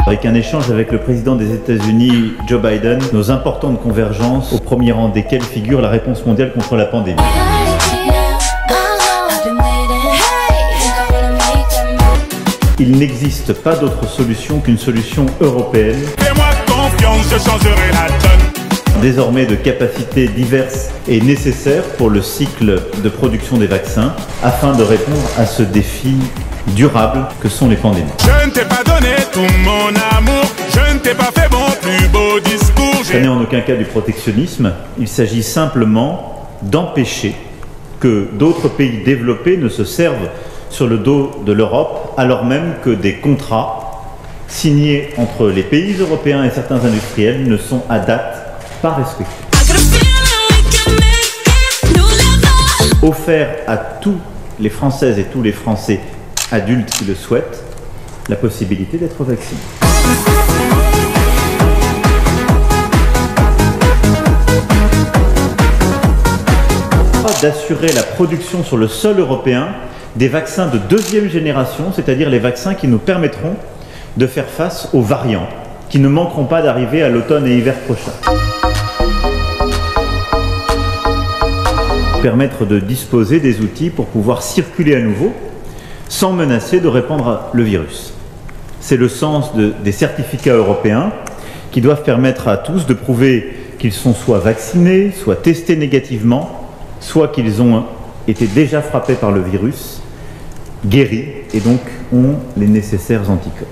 Avec un échange avec le président des États-Unis, Joe Biden, nos importantes convergences, au premier rang desquelles figure la réponse mondiale contre la pandémie. Il n'existe pas d'autre solution qu'une solution européenne. Fais-moi confiance, je changerai la donne. Désormais de capacités diverses et nécessaires pour le cycle de production des vaccins, afin de répondre à ce défi durable que sont les pandémies. Je ne t'ai pas donné tout mon amour, je ne t'ai pas fait mon plus beau discours. Ce n'est en aucun cas du protectionnisme, il s'agit simplement d'empêcher que d'autres pays développés ne se servent sur le dos de l'Europe, alors même que des contrats signés entre les pays européens et certains industriels ne sont à date pas respectés. Offert à tous les Françaises et tous les Français adultes qui le souhaitent, la possibilité d'être vaccinés. D'assurer la production sur le sol européen des vaccins de deuxième génération, c'est-à-dire les vaccins qui nous permettront de faire face aux variants qui ne manqueront pas d'arriver à l'automne et hiver prochain. Permettre de disposer des outils pour pouvoir circuler à nouveau sans menacer de répandre le virus. C'est le sens des certificats européens qui doivent permettre à tous de prouver qu'ils sont soit vaccinés, soit testés négativement, soit qu'ils ont été déjà frappés par le virus, guéris et donc ont les nécessaires anticorps.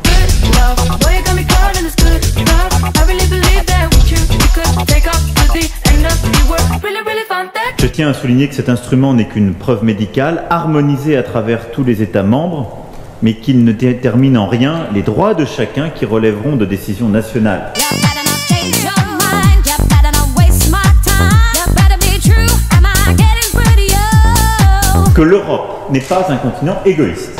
Je tiens à souligner que cet instrument n'est qu'une preuve médicale harmonisée à travers tous les États membres, mais qu'il ne détermine en rien les droits de chacun qui relèveront de décisions nationales. Que l'Europe n'est pas un continent égoïste.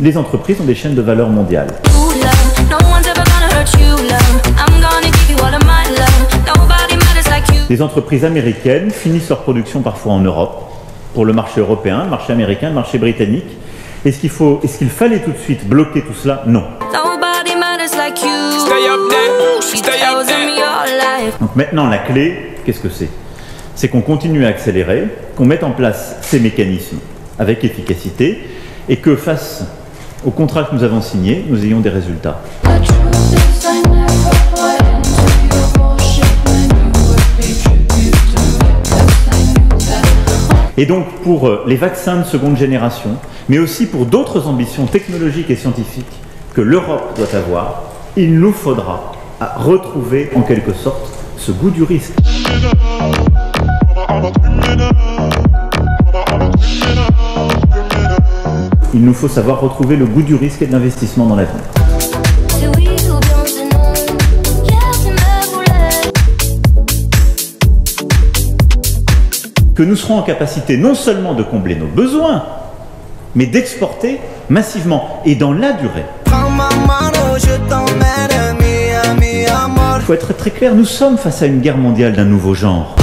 Les entreprises ont des chaînes de valeur mondiales. Les entreprises américaines finissent leur production parfois en Europe, pour le marché européen, le marché américain, le marché britannique. Est-ce qu'il fallait tout de suite bloquer tout cela? Non. Donc maintenant, la clé, qu'est-ce que c'est? C'est qu'on continue à accélérer, qu'on mette en place ces mécanismes avec efficacité et que face au contrat que nous avons signé, nous ayons des résultats. Et donc pour les vaccins de seconde génération, mais aussi pour d'autres ambitions technologiques et scientifiques que l'Europe doit avoir, il nous faudra retrouver en quelque sorte ce goût du risque. Il nous faut savoir retrouver le goût du risque et de l'investissement dans l'avenir. Que nous serons en capacité non seulement de combler nos besoins, mais d'exporter massivement et dans la durée. Il faut être très clair, nous sommes face à une guerre mondiale d'un nouveau genre.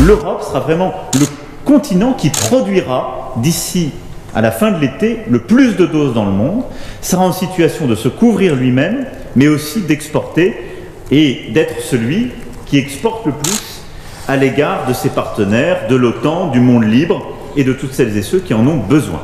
L'Europe sera vraiment le continent qui produira d'ici à la fin de l'été le plus de doses dans le monde, sera en situation de se couvrir lui-même, mais aussi d'exporter et d'être celui qui exporte le plus à l'égard de ses partenaires, de l'OTAN, du monde libre et de toutes celles et ceux qui en ont besoin.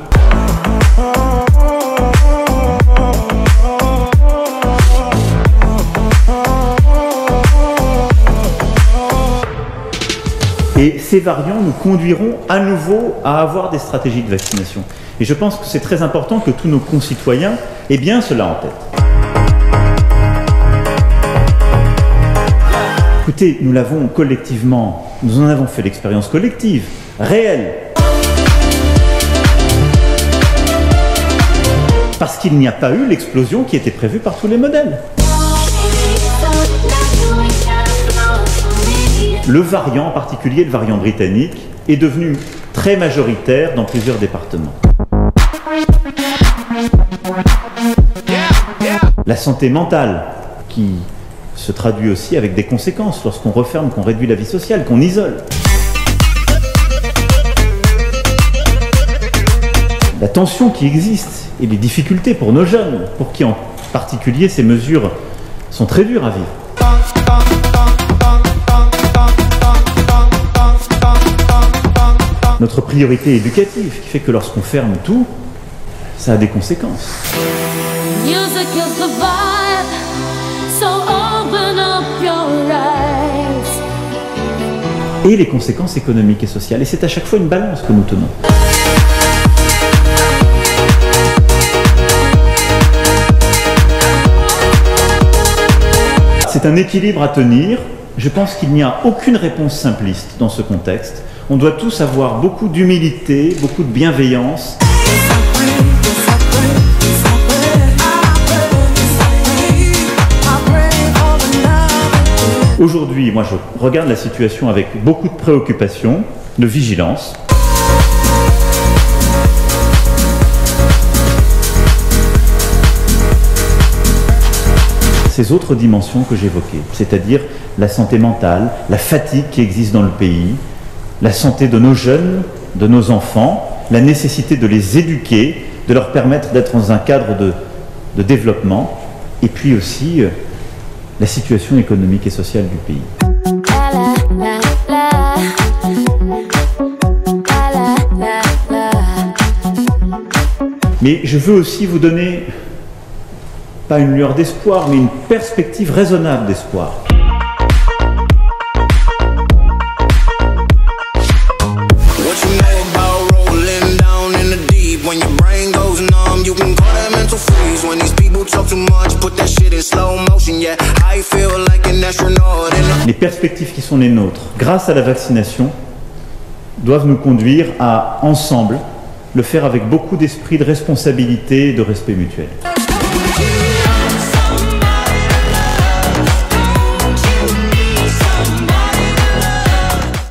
Et ces variants nous conduiront à nouveau à avoir des stratégies de vaccination. Et je pense que c'est très important que tous nos concitoyens aient bien cela en tête. Écoutez, nous l'avons collectivement, nous en avons fait l'expérience collective, réelle. Parce qu'il n'y a pas eu l'explosion qui était prévue par tous les modèles. Le variant, en particulier le variant britannique, est devenu très majoritaire dans plusieurs départements. La santé mentale, qui se traduit aussi avec des conséquences lorsqu'on referme, qu'on réduit la vie sociale, qu'on isole. La tension qui existe et les difficultés pour nos jeunes, pour qui en particulier ces mesures sont très dures à vivre. Notre priorité éducative qui fait que lorsqu'on ferme tout, ça a des conséquences. Et les conséquences économiques et sociales. Et c'est à chaque fois une balance que nous tenons. C'est un équilibre à tenir. Je pense qu'il n'y a aucune réponse simpliste dans ce contexte. On doit tous avoir beaucoup d'humilité, beaucoup de bienveillance. Aujourd'hui, moi, je regarde la situation avec beaucoup de préoccupation, de vigilance. Ces autres dimensions que j'évoquais, c'est-à-dire la santé mentale, la fatigue qui existe dans le pays, la santé de nos jeunes, de nos enfants, la nécessité de les éduquer, de leur permettre d'être dans un cadre de développement, et puis aussi la situation économique et sociale du pays. Mais je veux aussi vous donner, pas une lueur d'espoir, mais une perspective raisonnable d'espoir. Les perspectives qui sont les nôtres, grâce à la vaccination, doivent nous conduire à, ensemble, le faire avec beaucoup d'esprit de responsabilité et de respect mutuel.